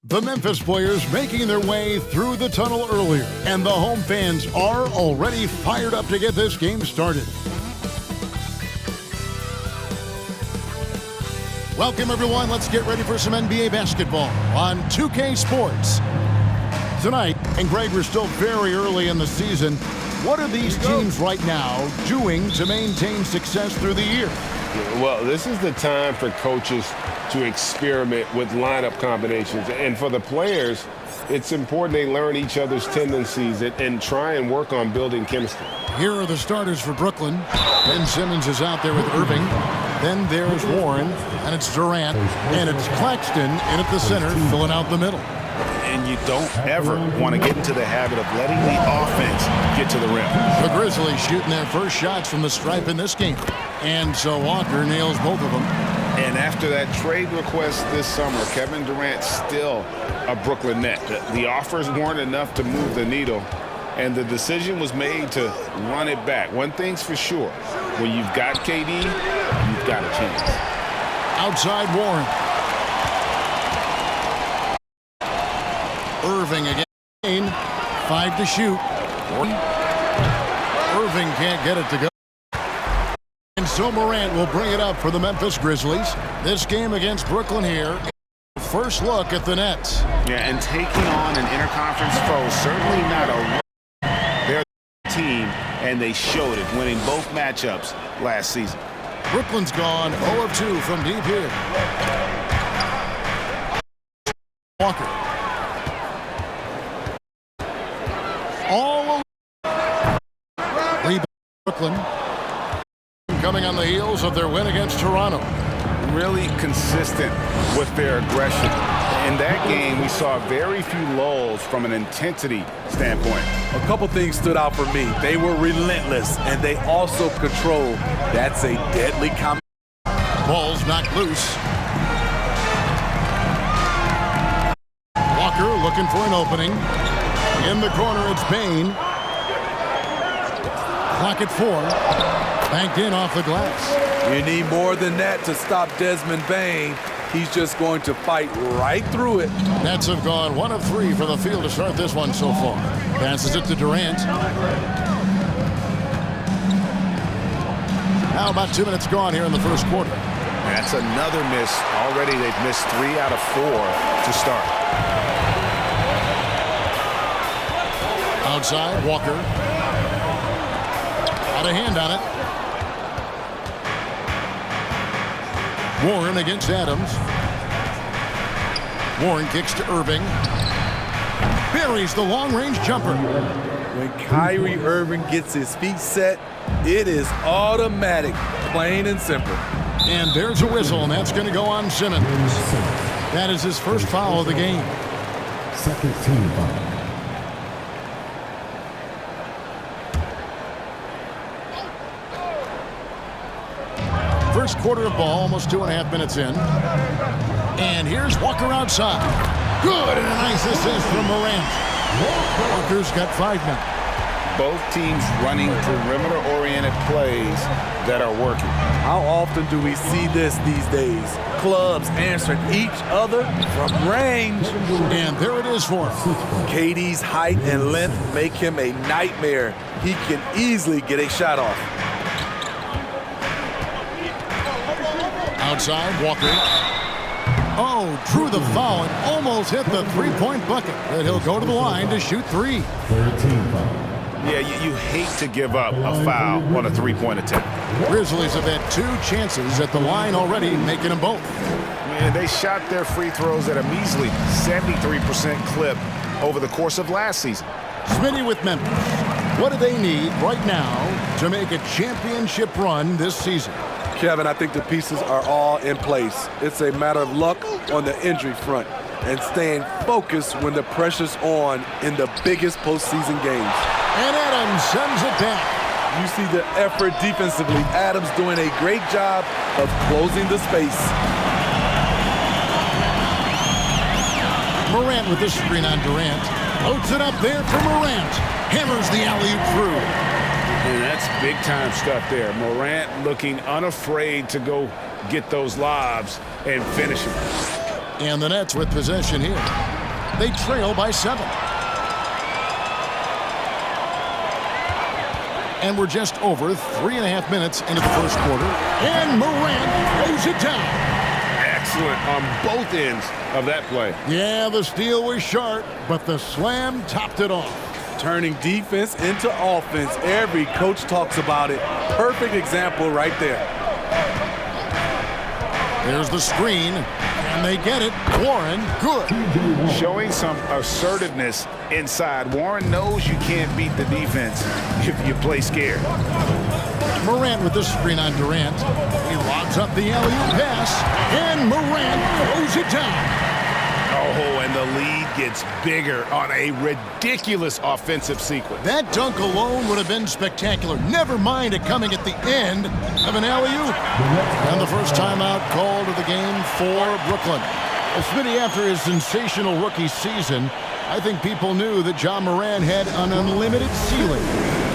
The Memphis players making their way through the tunnel earlier, and the home fans are already fired up to get this game started. Welcome, everyone. Let's get ready for some NBA basketball on 2K Sports. Tonight, and Greg, we're still very early in the season. What are these teams right now doing to maintain success through the year? Well, this is the time for coaches to experiment with lineup combinations. And for the players, it's important they learn each other's tendencies and try and work on building chemistry. Here are the starters for Brooklyn. Ben Simmons is out there with Irving. Then there's Warren, and it's Durant, and it's Claxton in at the center, filling out the middle. And you don't ever want to get into the habit of letting the offense get to the rim. The Grizzlies shooting their first shots from the stripe in this game. And so Walker nails both of them. And after that trade request this summer, Kevin Durant's still a Brooklyn Net. The offers weren't enough to move the needle, and the decision was made to run it back. One thing's for sure, when you've got KD, you've got a chance. Outside Warren. Irving again. 5 to shoot. Irving can't get it to go. And so Morant will bring it up for the Memphis Grizzlies. This game against Brooklyn here. First look at the Nets. Yeah, and taking on an interconference foe, certainly not a they're the team, and they showed it, winning both matchups last season. Brooklyn's gone 0 of 2 from deep here. Walker. All rebound Brooklyn. Coming on the heels of their win against Toronto. Really consistent with their aggression. In that game, we saw very few lulls from an intensity standpoint. A couple things stood out for me. They were relentless, and they also controlled. That's a deadly combination. Ball's knocked loose. Walker looking for an opening. In the corner, it's Payne. Clock at 4. Banked in off the glass. You need more than that to stop Desmond Bane. He's just going to fight right through it. Nets have gone 1 of 3 for the field to start this one so far. Passes it to Durant. Now about 2 minutes gone here in the first quarter. That's another miss. Already they've missed 3 out of 4 to start. Outside, Walker. Got a hand on it. Warren against Adams. Warren kicks to Irving. Buries the long-range jumper. When Kyrie Irving gets his feet set, it is automatic, plain and simple. And there's a whistle, and that's going to go on Simmons. That is his first foul of the game. Second team foul. First quarter of ball, almost 2.5 minutes in. And here's Walker outside. Good, and a nice assist from Morant. Walker's got 5 now. Both teams running perimeter-oriented plays that are working. How often do we see this these days? Clubs answering each other from range. And there it is for him. KD's height and length make him a nightmare. He can easily get a shot off. Outside, Walker. Oh, drew the foul and almost hit the three-point bucket. But he'll go to the line to shoot 3. Third team foul. Yeah, you hate to give up a foul on a three-point attempt. Grizzlies have had 2 chances at the line already, making them both. And they shot their free throws at a measly 73% clip over the course of last season. Smitty with Memphis. What do they need right now to make a championship run this season? Kevin, I think the pieces are all in place. It's a matter of luck on the injury front and staying focused when the pressure's on in the biggest postseason games. And Adams sends it back. You see the effort defensively. Adams doing a great job of closing the space. Morant with the screen on Durant. Loads it up there for Morant. Hammers the alley-oop through. And that's big-time stuff there. Morant looking unafraid to go get those lobs and finish them. And the Nets with possession here. They trail by 7. And we're just over 3.5 minutes into the first quarter. And Morant throws it down. Excellent on both ends of that play. Yeah, the steal was sharp, but the slam topped it off. Turning defense into offense. Every coach talks about it. Perfect example right there. There's the screen, and they get it. Warren, good. Showing some assertiveness inside. Warren knows you can't beat the defense if you play scared. Morant with the screen on Durant. He lobs up the alley-oop pass, and Morant throws it down. Oh, and the lead gets bigger on a ridiculous offensive sequence. That dunk alone would have been spectacular. Never mind it coming at the end of an alley-oop. And the first timeout called of the game for Brooklyn. Well, Smitty, after his sensational rookie season, I think people knew that John Morant had an unlimited ceiling.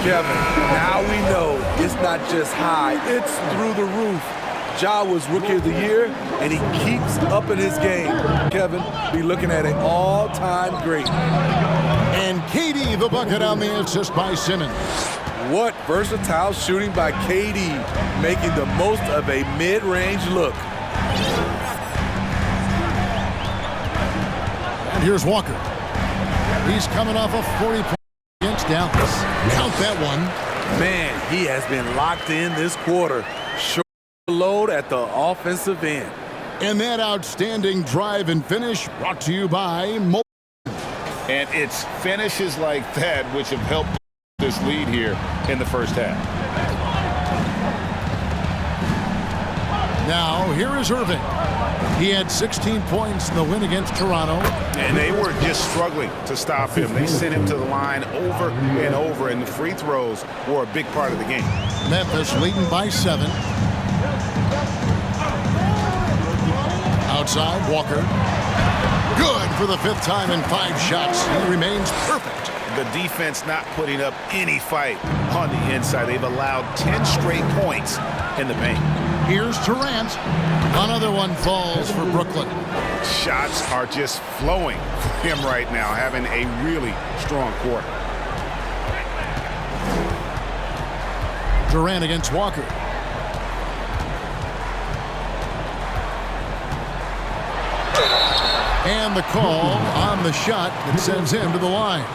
Kevin, now we know it's not just high, it's through the roof. Ja was Rookie of the Year, and he keeps upping his game. Kevin, be looking at an all-time great. And KD the bucket on the assist by Simmons. What versatile shooting by KD, making the most of a mid-range look. And here's Walker. He's coming off a 40 point against Dallas. Count that one. Man, he has been locked in this quarter. Short load at the offensive end. And that outstanding drive and finish brought to you by Mo. And it's finishes like that which have helped this lead here in the first half. Now, here is Irving. He had 16 points in the win against Toronto. And they were just struggling to stop him. They sent him to the line over and over, and the free throws were a big part of the game. Memphis leading by 7. Outside, Walker. Good for the 5th time in 5 shots. He remains perfect. The defense not putting up any fight on the inside. They've allowed 10 straight points in the paint. Here's Durant. Another one falls for Brooklyn. Shots are just flowing for him right now, having a really strong quarter. Durant against Walker. And the call on the shot that sends him to the line.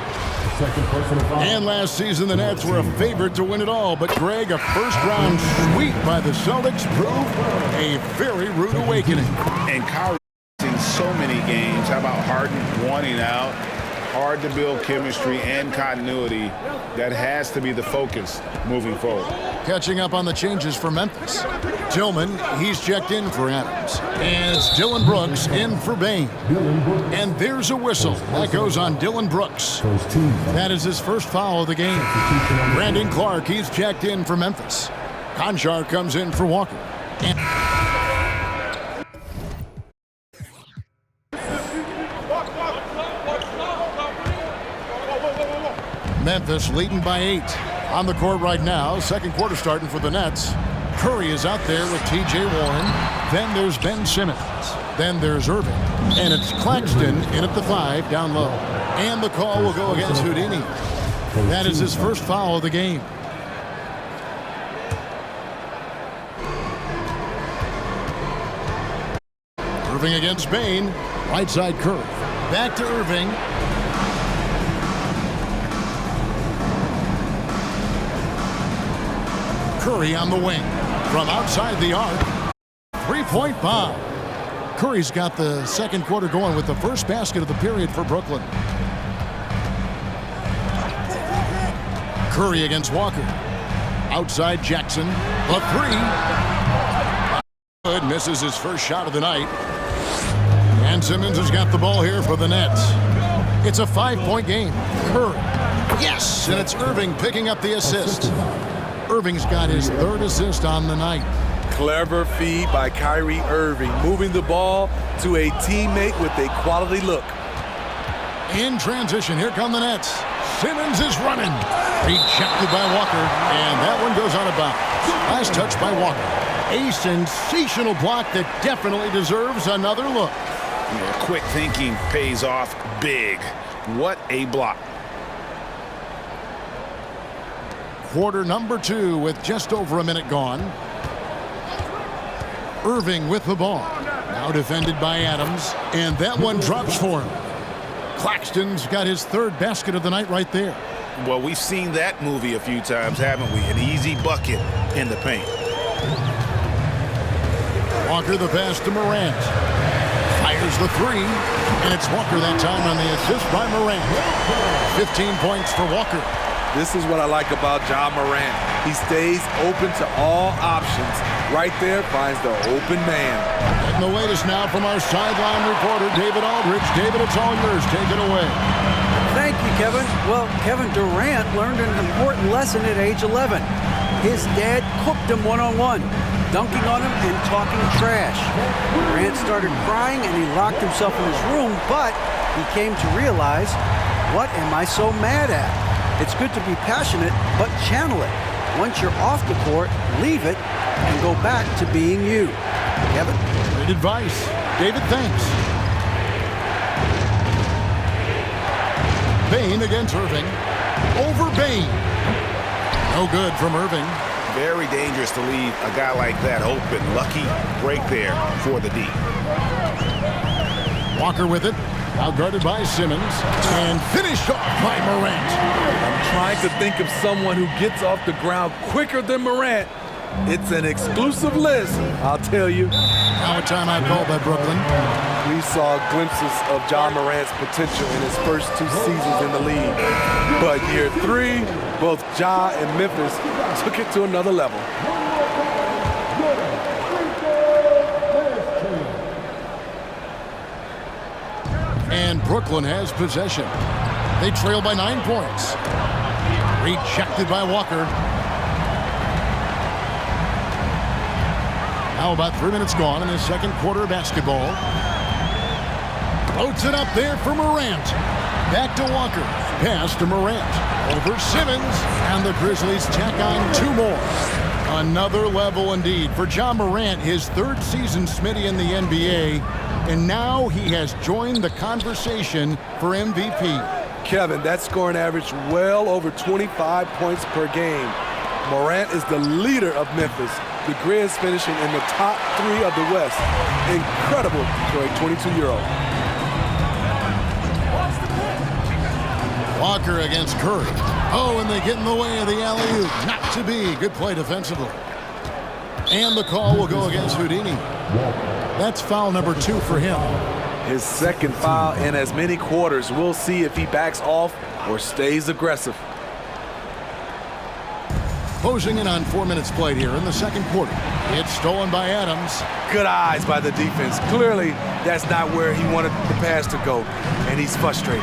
And last season, the Nets were a favorite to win it all. But, Greg, a first-round sweep by the Celtics proved a very rude awakening. And Kyrie in so many games. How about Harden wanting out? Hard to build chemistry and continuity. That has to be the focus moving forward. Catching up on the changes for Memphis. Tillman, he's checked in for Adams. And it's Dylan Brooks in for Bain. And there's a whistle. That goes on Dylan Brooks. That is his first foul of the game. Brandon Clark, he's checked in for Memphis. Conchar comes in for Walker. And Memphis leading by 8. On the court right now, second quarter starting for the Nets. Curry is out there with T.J. Warren. Then there's Ben Simmons. Then there's Irving. And it's Claxton in at the 5 down low. And the call will go against Houdini. That is his first foul of the game. Irving against Bain. Right side Curry. Back to Irving. Curry on the wing. From outside the arc. 3-point bomb. Curry's got the second quarter going with the first basket of the period for Brooklyn. Curry against Walker. Outside Jackson. A 3. Good. Misses his first shot of the night. And Simmons has got the ball here for the Nets. It's a 5-point game. Curry. Yes! And it's Irving picking up the assist. Irving's got his 3rd assist on the night. Clever feed by Kyrie Irving, moving the ball to a teammate with a quality look. In transition, here come the Nets. Simmons is running. Rejected by Walker, and that one goes out of bounds. Last touch by Walker. A sensational block that definitely deserves another look. Quick thinking pays off big. What a block. Quarter number 2 with just over a minute gone. Irving with the ball. Now defended by Adams, and that one drops for him. Claxton's got his 3rd basket of the night right there. Well, we've seen that movie a few times, haven't we? An easy bucket in the paint. Walker the pass to Morant. Fires the 3, and it's Walker that time on the assist by Morant. 15 points for Walker. This is what I like about Ja Morant. He stays open to all options. Right there finds the open man. And the latest now from our sideline reporter, David Aldridge. David, it's all yours. Take it away. Thank you, Kevin. Well, Kevin Durant learned an important lesson at age 11. His dad cooked him one-on-one, dunking on him and talking trash. Durant started crying and he locked himself in his room, but he came to realize, what am I so mad at? It's good to be passionate, but channel it. Once you're off the court, leave it and go back to being you. Kevin? Great advice. David, thanks. Bain against Irving. Over Bain. No good from Irving. Very dangerous to leave a guy like that open. Lucky break there for the D. Walker with it. Now guarded by Simmons. And finished off by Morant. I'm trying to think of someone who gets off the ground quicker than Morant. It's an exclusive list, I'll tell you. Now a timeout called by Brooklyn. We saw glimpses of Ja Morant's potential in his first 2 seasons in the league. But year 3, both Ja and Memphis took it to another level. And Brooklyn has possession. They trail by 9 points. Rejected by Walker. Now about 3 minutes gone in the second quarter of basketball. Floats it up there for Morant. Back to Walker. Pass to Morant. Over Simmons. And the Grizzlies tack on 2 more. Another level indeed for Ja Morant, his 3rd season, Smitty, in the NBA. And now he has joined the conversation for MVP. Kevin, that scoring average well over 25 points per game. Morant is the leader of Memphis. The Grizz finishing in the top 3 of the West. Incredible for a 22-year-old. Walker against Curry. Oh, and they get in the way of the alley-oop. Not to be. Good play defensively. And the call will go against Houdini. That's foul number 2 for him. His 2nd foul in as many quarters. We'll see if he backs off or stays aggressive. Closing in on 4 minutes played here in the second quarter. It's stolen by Adams. Good eyes by the defense. Clearly, that's not where he wanted the pass to go, and he's frustrated.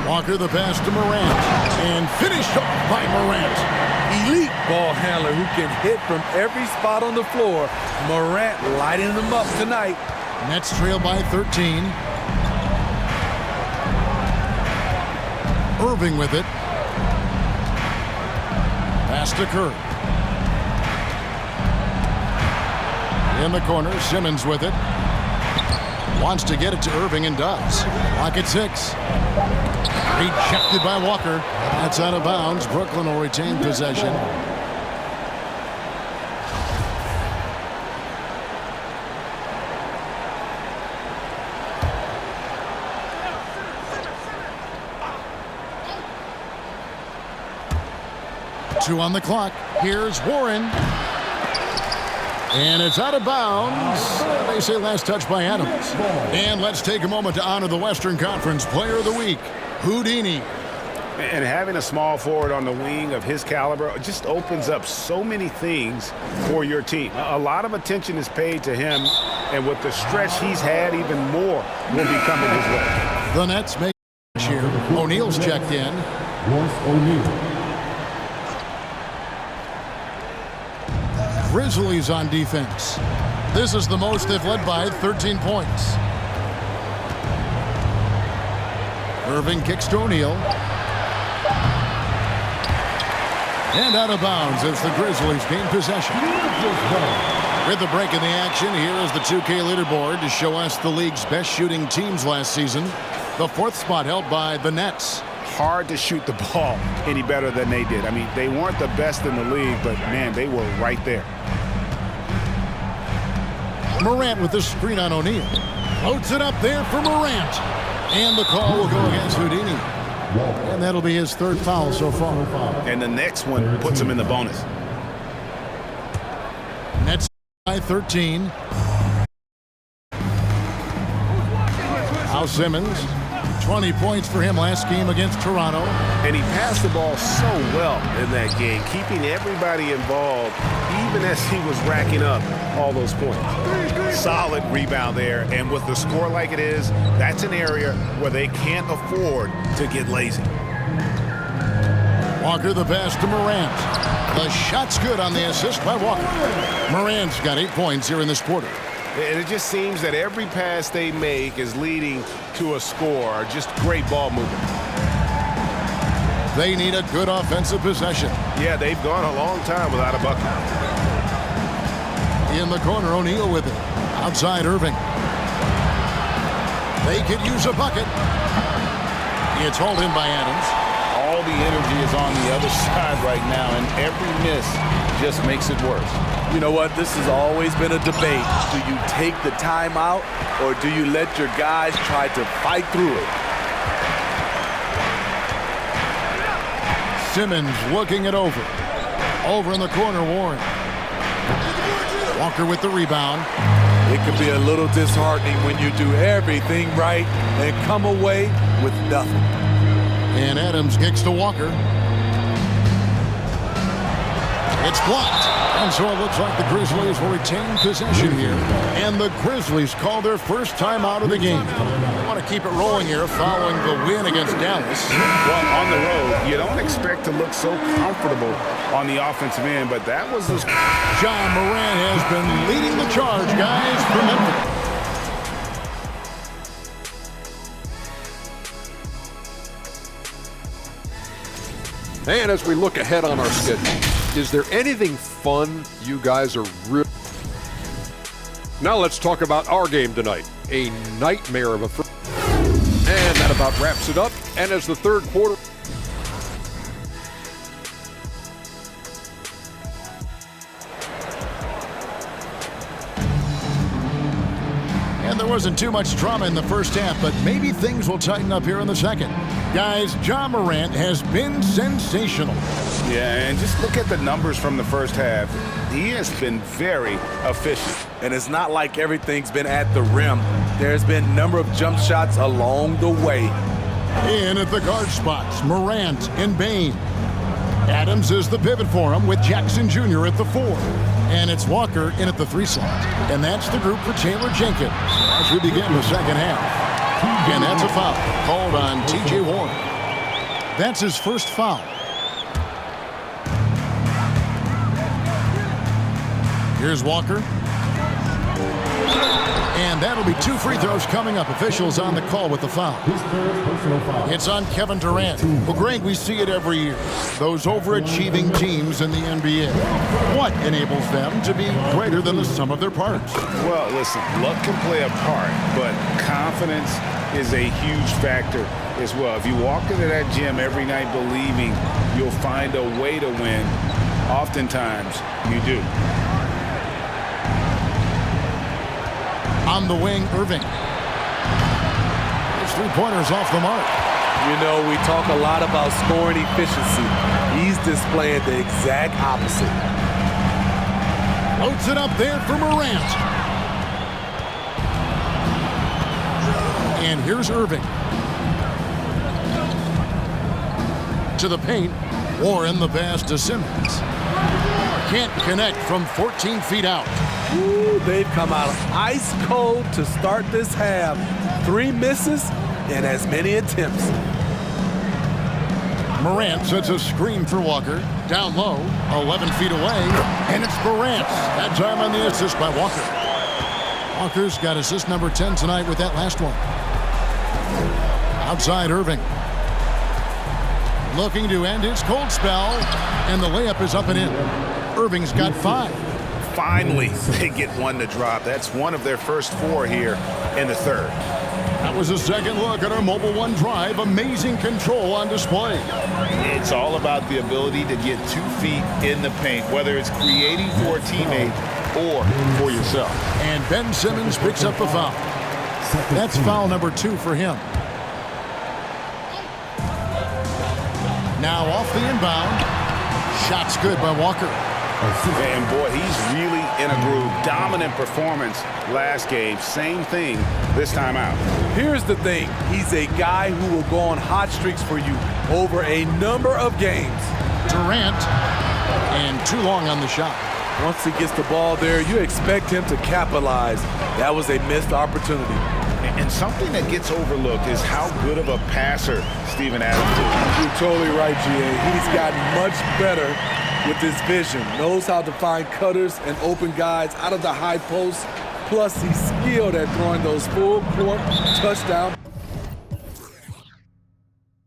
Walker the pass to Morant. And finished off by Morant. Elite ball handler who can hit from every spot on the floor. Morant lighting them up tonight. Nets trail by 13. Irving with it. Pass to Curry. In the corner, Simmons with it. Wants to get it to Irving and does. Clock at 6. Rejected by Walker. That's out of bounds. Brooklyn will retain possession. Two on the clock. Here's Warren. And it's out of bounds. They say last touch by Adams. And let's take a moment to honor the Western Conference Player of the Week, Houdini. And having a small forward on the wing of his caliber just opens up so many things for your team. A lot of attention is paid to him, and with the stretch he's had, even more will be coming his way. The Nets make here. O'Neal's checked in. Royce O'Neal. Grizzlies on defense. This is the most they've led by, 13 points. Irving kicks to O'Neal. And out of bounds as the Grizzlies gain possession. With the break in the action, here is the 2K leaderboard to show us the league's best shooting teams last season. The 4th spot held by the Nets. Hard to shoot the ball any better than they did. I mean, they weren't the best in the league, but, man, they were right there. Morant with the screen on O'Neal. Loads it up there for Morant. And the call will go against Houdini. And that'll be his 3rd foul so far. And the next one puts him in the bonus. Nets by 13. Al Simmons, 20 points for him last game against Toronto. And he passed the ball so well in that game, keeping everybody involved, even as he was racking up all those points. Solid rebound there, and with the score like it is, that's an area where they can't afford to get lazy. Walker the pass to Morant. The shot's good on the assist by Walker. Morant's got 8 points here in this quarter. And it just seems that every pass they make is leading to a score. Just great ball movement. They need a good offensive possession. Yeah, they've gone a long time without a bucket. In the corner, O'Neal with it. Outside, Irving. They could use a bucket. It's hauled in by Adams. All the energy is on the other side right now, and every miss just makes it worse. You know what? This has always been a debate. Do you take the timeout, or do you let your guys try to fight through it? Simmons looking it over. Over in the corner, Warren. Walker with the rebound. It can be a little disheartening when you do everything right and come away with nothing. And Adams kicks to Walker. It's blocked. And so it looks like the Grizzlies will retain possession here. And the Grizzlies call their first time out of the game. They want to keep it rolling here following the win against Dallas. Well, on the road, you don't expect to look so comfortable on the offensive end, but that was the... John Morant has been leading the charge, guys, for Memphis. And as we look ahead on our schedule, is there anything fun you guys are really... Now let's talk about our game tonight. A nightmare of a first. And that about wraps it up. And as the 3rd quarter... And there wasn't too much drama in the first half, but maybe things will tighten up here in the second. Guys, John Morant has been sensational. Yeah, and just look at the numbers from the first half. He has been very efficient. And it's not like everything's been at the rim. There's been a number of jump shots along the way. In at the guard spots, Morant and Bain. Adams is the pivot for him with Jackson Jr. at the 4. And it's Walker in at the 3 slot. And that's the group for Taylor Jenkins as we begin the second half. And that's a foul called on T.J. Warren. That's his first foul. Here's Walker. And that'll be 2 free throws coming up. Officials on the call with the foul. It's on Kevin Durant. Well, Greg, we see it every year. Those overachieving teams in the NBA. What enables them to be greater than the sum of their parts? Well, listen, luck can play a part, but confidence is a huge factor as well. If you walk into that gym every night believing you'll find a way to win, oftentimes you do. On the wing, Irving. His 3-pointers off the mark. You know, we talk a lot about scoring efficiency. He's displaying the exact opposite. Loads it up there for Morant. And here's Irving. To the paint. Warren the pass to Simmons. Can't connect from 14 feet out. Ooh, they've come out ice cold to start this half. 3 misses and as many attempts. Morant sets a screen for Walker. Down low, 11 feet away. And it's Morant. That time on the assist by Walker. Walker's got assist number 10 tonight with that last one. Outside Irving. Looking to end his cold spell. And the layup is up and in. Irving's got 5. finally they get one to drop. That's one of their first 4 here in the third. That was a second look at our Mobile One drive. Amazing control on display. It's all about the ability to get 2 feet in the paint, whether it's creating for a teammate or for yourself. And Ben Simmons picks up the foul. That's foul number 2 for him. Now off the inbound. Shot's good by Walker. And boy, he's really in a groove. Dominant performance last game. Same thing this time out. Here's the thing. He's a guy who will go on hot streaks for you over a number of games. Durant, and too long on the shot. Once he gets the ball there, you expect him to capitalize. That was a missed opportunity. And something that gets overlooked is how good of a passer Steven Adams is. You're totally right, G.A. He's gotten much better with his vision. Knows how to find cutters and open guys out of the high post. Plus, he's skilled at throwing those full-court touchdown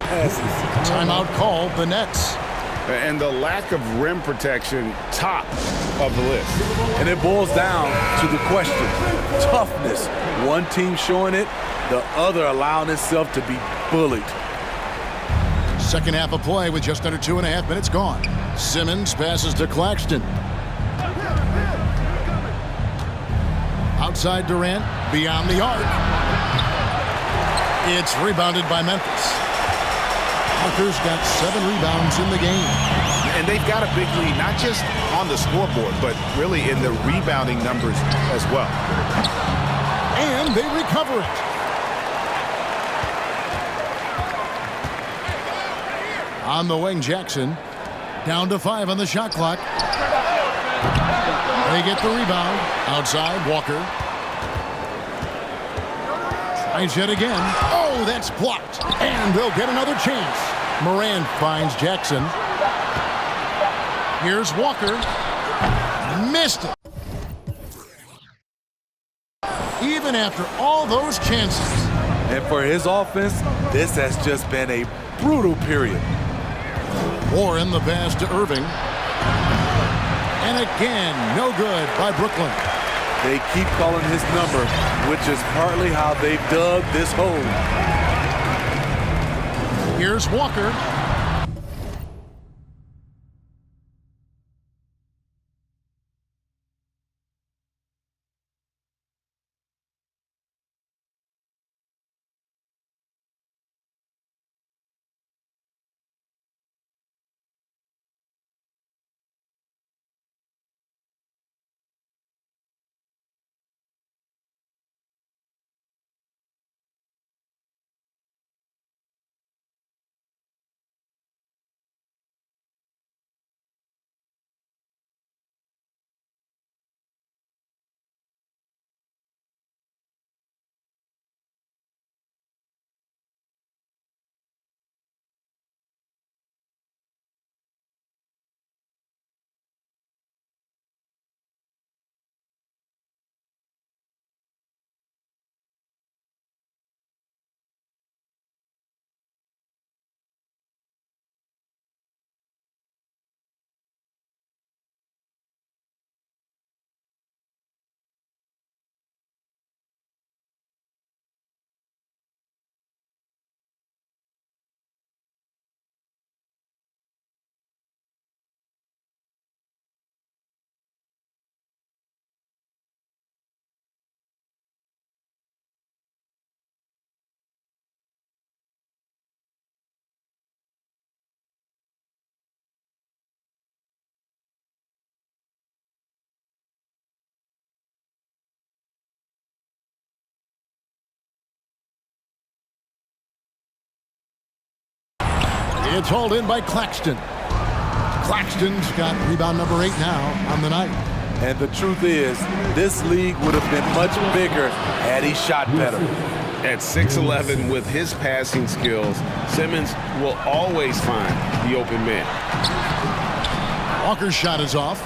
passes. Timeout called, the Nets. And the lack of rim protection, top of the list. And it boils down to the question, toughness. One team showing it, the other allowing itself to be bullied. Second half of play with just under 2.5 minutes gone. Simmons passes to Claxton. Outside Durant, beyond the arc. It's rebounded by Memphis. Walker's got 7 rebounds in the game. And they've got a big lead, not just on the scoreboard, but really in the rebounding numbers as well. And they recover it. On the wing, Jackson. Down to 5 on the shot clock. They get the rebound. Outside, Walker. Tries yet again. Oh, that's blocked. And they'll get another chance. Moran finds Jackson. Here's Walker. Missed it. Even after all those chances. And for his offense, this has just been a brutal period. Warren the pass to Irving. And again, no good by Brooklyn. They keep calling his number, which is partly how they've dug this hole. Here's Walker. It's hauled in by Claxton. Claxton's got rebound number 8 now on the night. And the truth is, this league would have been much bigger had he shot better. At 6'11", with his passing skills, Simmons will always find the open man. Walker's shot is off.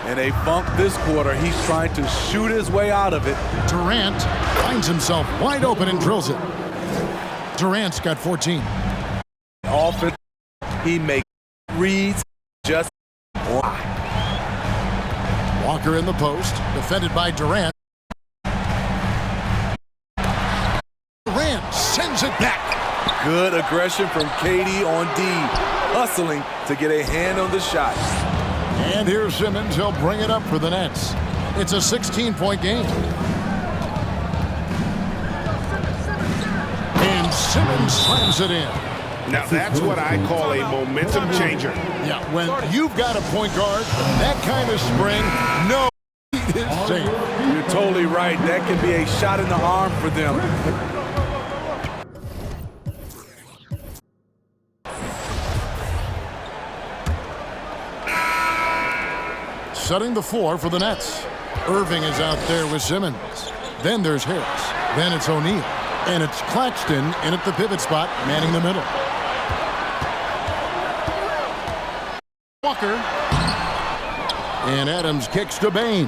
In a funk this quarter, he's trying to shoot his way out of it. Durant finds himself wide open and drills it. Durant's got 14. Offense, he makes reads just why. Walker in the post, defended by Durant. Durant sends it back. Good aggression from KD on D, hustling to get a hand on the shot. And here's Simmons. He'll bring it up for the Nets. It's a 16-point game. And Simmons slams it in. Now, that's what I call a momentum changer. Yeah, when you've got a point guard, that kind of spring, no lead is safe. You're totally right. That can be a shot in the arm for them. Setting the floor for the Nets. Irving is out there with Simmons. Then there's Harris. Then it's O'Neal. And it's Claxton in at the pivot spot, manning the middle. Walker. And Adams kicks to Bain.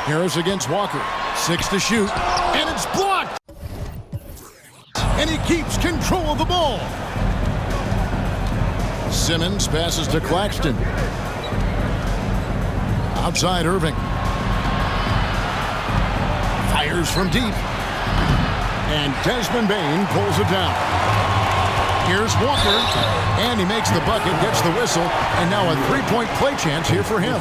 Harris against Walker. 6 to shoot. And it's blocked. And he keeps control of the ball. Simmons passes to Claxton. Outside Irving. Fires from deep. And Desmond Bain pulls it down. Here's Walker. And he makes the bucket, gets the whistle, and now a three-point play chance here for him.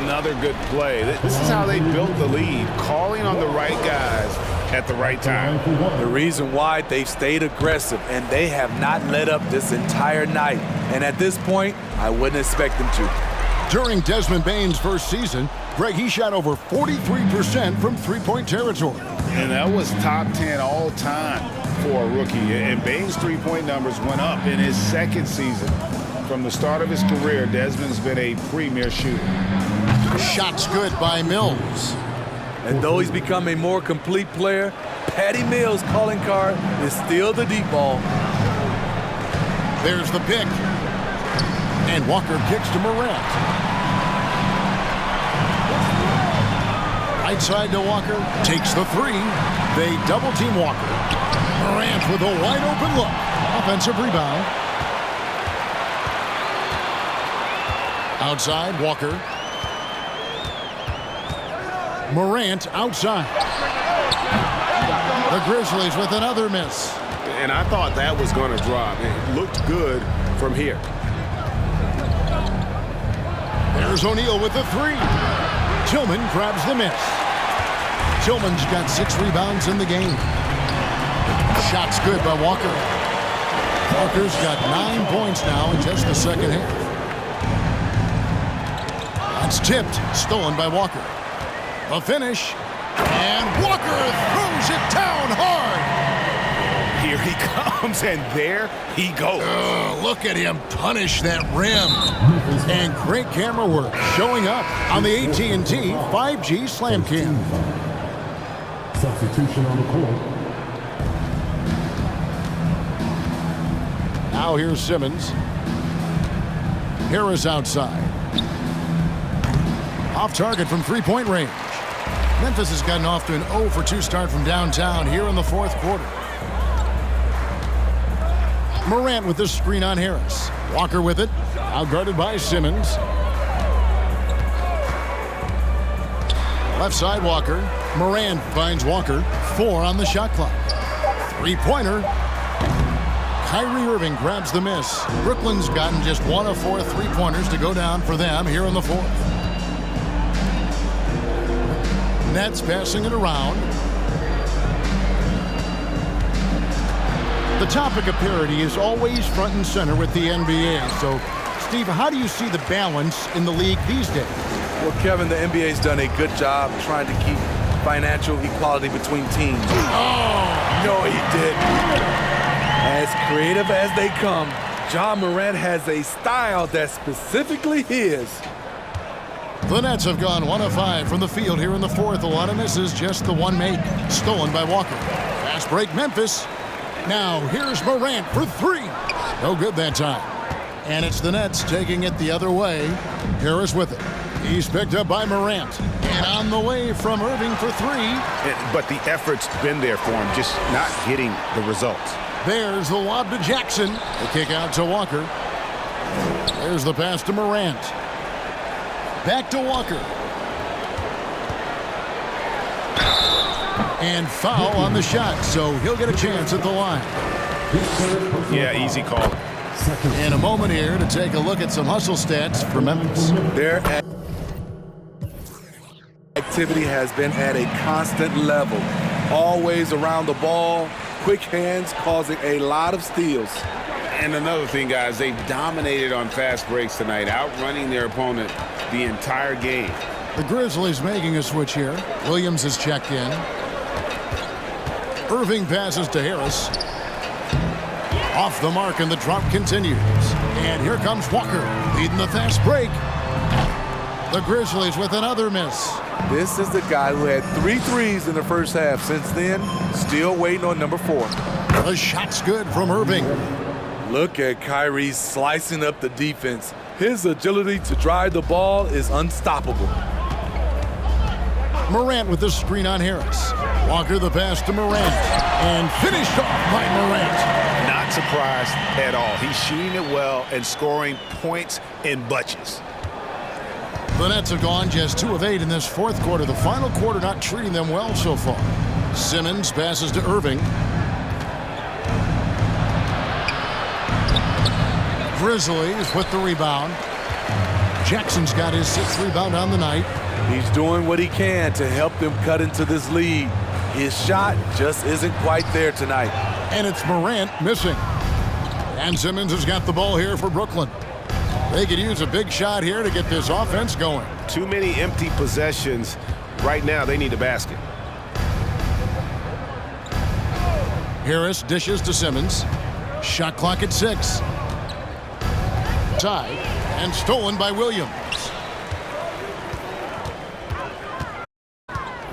Another good play. This is how they built the lead, calling on the right guys at the right time. The reason why they've stayed aggressive, and they have not let up this entire night. And at this point, I wouldn't expect them to. During Desmond Bain's first season, Greg, he shot over 43% from three-point territory. And that was top 10 all time for a rookie. And Bain's three-point numbers went up in his second season. From the start of his career, Desmond's been a premier shooter. Shots good by Mills. And though he's become a more complete player, Patty Mills' calling card is still the deep ball. There's the pick. And Walker kicks to Morant. Right side to Walker. Takes the three. They double-team Walker. Morant with a wide-open look. Offensive rebound. Outside, Walker. Morant outside. The Grizzlies with another miss. And I thought that was going to drop. It looked good from here. There's O'Neal with the three. Tillman grabs the miss. Tillman's got 6 rebounds in the game. Shots good by Walker. Walker's got 9 points now in just the second half. That's tipped, stolen by Walker. A finish, and Walker throws it down hard. Here he comes, and there he goes. Look at him punish that rim. And great camera work showing up on the AT&T 5G Slam Cam. Substitution on the court. Now here's Simmons. Harris outside. Off target from three-point range. Memphis has gotten off to an 0 for 2 start from downtown here in the fourth quarter. Morant with the screen on Harris. Walker with it. Outguarded by Simmons. Left side Walker. Morant finds Walker. 4 on the shot clock. Three-pointer. Kyrie Irving grabs the miss. Brooklyn's gotten just 1 of 4 three-pointers to go down for them here in the fourth. Nets passing it around. The topic of parity is always front and center with the NBA. So, Steve, how do you see the balance in the league these days? Well, Kevin, the NBA's done a good job trying to keep financial equality between teams. Oh, no, he didn't. As creative as they come, Ja Morant has a style that's specifically his. The Nets have gone 1 of 5 from the field here in the fourth. A lot of misses, just the one make. Stolen by Walker. Fast break, Memphis. Now, here's Morant for 3. No good that time. And it's the Nets taking it the other way. Harris with it. He's picked up by Morant. And on the way from Irving for 3. But the effort's been there for him, just not getting the results. There's the lob to Jackson. The kick out to Walker. There's the pass to Morant. Back to Walker. And foul on the shot, so he'll get a chance at the line. Yeah, easy call. In a moment here to take a look at some hustle stats for Memphis. Their activity has been at a constant level. Always around the ball, quick hands causing a lot of steals. And another thing, guys, they've dominated on fast breaks tonight, outrunning their opponent the entire game. The Grizzlies making a switch here. Williams is checked in. Irving passes to Harris. Off the mark, and the drop continues. And here comes Walker, leading the fast break. The Grizzlies with another miss. This is the guy who had 3 threes in the first half. Since then, still waiting on number 4. The shot's good from Irving. Look at Kyrie slicing up the defense. His agility to drive the ball is unstoppable. Morant with the screen on Harris. Walker the pass to Morant. And finished off by Morant. Not surprised at all. He's shooting it well and scoring points in bunches. The Nets have gone just 2 of 8 in this fourth quarter. The final quarter not treating them well so far. Simmons passes to Irving. Grizzlies with the rebound. Jackson's got his 6th rebound on the night. He's doing what he can to help them cut into this lead. His shot just isn't quite there tonight. And it's Morant missing. And Simmons has got the ball here for Brooklyn. They could use a big shot here to get this offense going. Too many empty possessions. Right now, they need a basket. Harris dishes to Simmons. Shot clock at 6. Tied and stolen by Williams.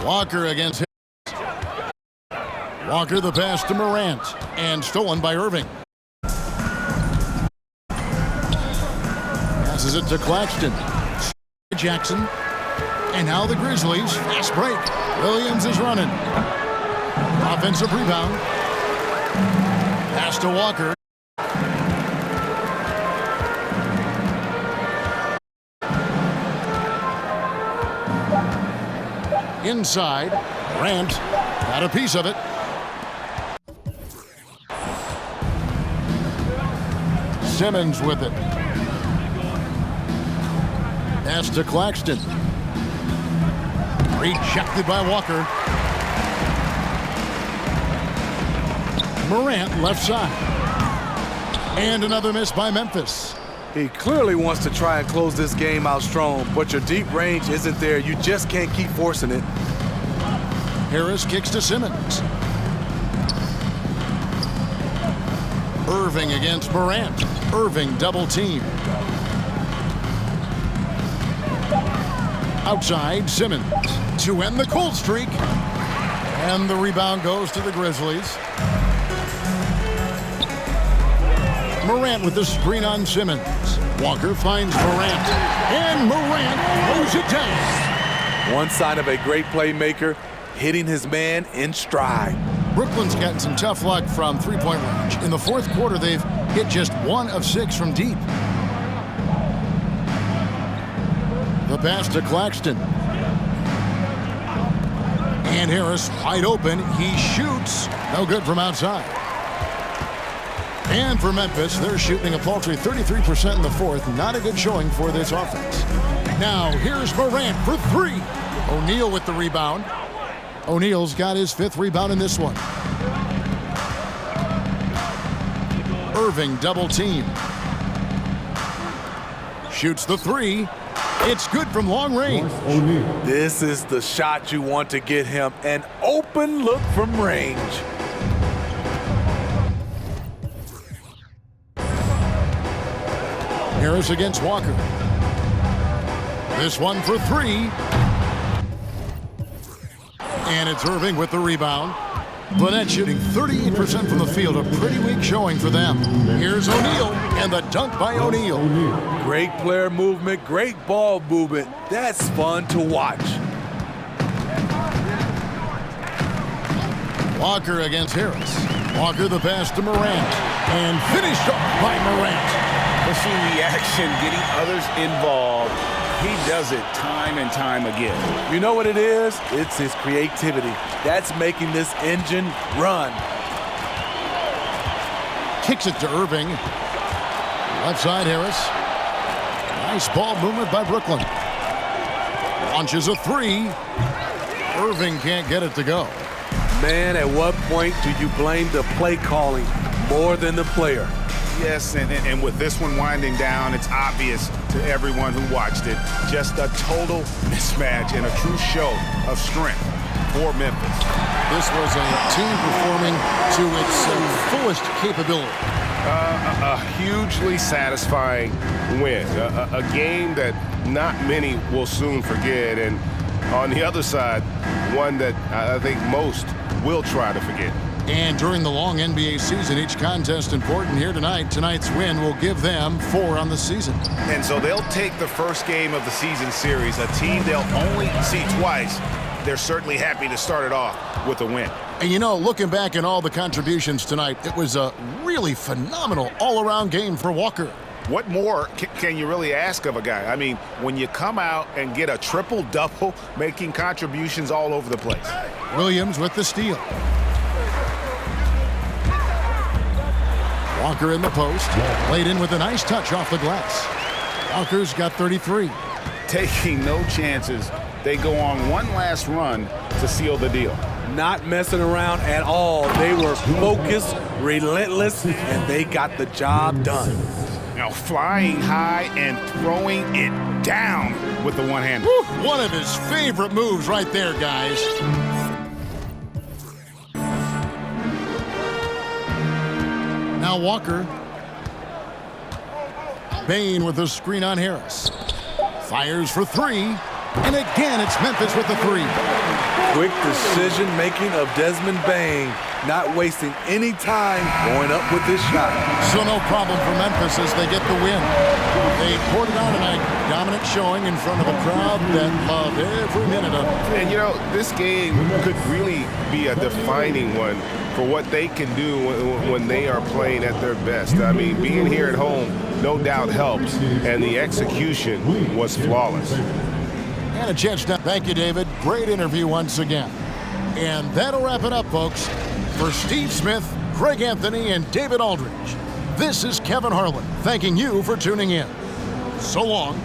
Walker against Harris. Walker the pass to Morant and stolen by Irving. Passes it to Claxton. Jackson. And now the Grizzlies. Fast break. Williams is running. Offensive rebound. Pass to Walker. Inside. Morant got a piece of it. Simmons with it. Pass to Claxton. Rejected by Walker. Morant left side. And another miss by Memphis. He clearly wants to try and close this game out strong, but your deep range isn't there. You just can't keep forcing it. Harris kicks to Simmons. Irving against Morant. Irving double team. Outside, Simmons to end the cold streak. And the rebound goes to the Grizzlies. Morant with the screen on Simmons. Walker finds Morant. And Morant throws it down. One sign of a great playmaker, hitting his man in stride. Brooklyn's gotten some tough luck from three-point range. In the fourth quarter, they've hit just 1 of 6 from deep. The pass to Claxton. And Harris wide open. He shoots. No good from outside. And for Memphis, they're shooting a paltry 33% in the fourth. Not a good showing for this offense. Now, here's Morant for 3. O'Neal with the rebound. O'Neal's got his 5th rebound in this one. Irving double team. Shoots the 3. It's good from long range. This is the shot you want to get him. An open look from range. Harris against Walker. This one for 3. And it's Irving with the rebound. The Nets shooting 38% from the field. A pretty weak showing for them. Here's O'Neal and the dunk by O'Neal. Great player movement, great ball movement. That's fun to watch. Walker against Harris. Walker the pass to Morant. And finished off by Morant. Pushing the action, getting others involved. He does it time and time again. You know what it is? It's his creativity. That's making this engine run. Kicks it to Irving. Left side, Harris. Nice ball movement by Brooklyn. Launches a three. Irving can't get it to go. Man, at what point do you blame the play calling more than the player? Yes, and with this one winding down, it's obvious to everyone who watched it. Just a total mismatch and a true show of strength for Memphis. This was a team performing to its fullest capability. A hugely satisfying win. A game that not many will soon forget. And on the other side, one that I think most will try to forget. And during the long NBA season, each contest important. Here tonight. Tonight's win will give them 4 on the season. And so they'll take the first game of the season series, a team they'll only see twice. They're certainly happy to start it off with a win. And you know, looking back at all the contributions tonight, it was a really phenomenal all-around game for Walker. What more can you really ask of a guy? I mean, when you come out and get a triple-double, making contributions all over the place. Williams with the steal. Walker in the post, laid in with a nice touch off the glass. Walker's got 33. Taking no chances, they go on one last run to seal the deal. Not messing around at all. They were focused, relentless, and they got the job done. Now flying high and throwing it down with the one hand. One of his favorite moves right there, guys. Now Walker. Bain with the screen on Harris. Fires for 3. And again, it's Memphis with the 3. Quick decision-making of Desmond Bain, not wasting any time going up with this shot. So no problem for Memphis as they get the win. They poured it on tonight. Dominant showing in front of a crowd that loved every minute of it. And, you know, this game could really be a defining one for what they can do when they are playing at their best. I mean, being here at home no doubt helps, and the execution was flawless. And a chance now. Thank you, David. Great interview once again. And that'll wrap it up, folks. For Steve Smith, Craig Anthony, and David Aldridge, this is Kevin Harlan thanking you for tuning in. So long.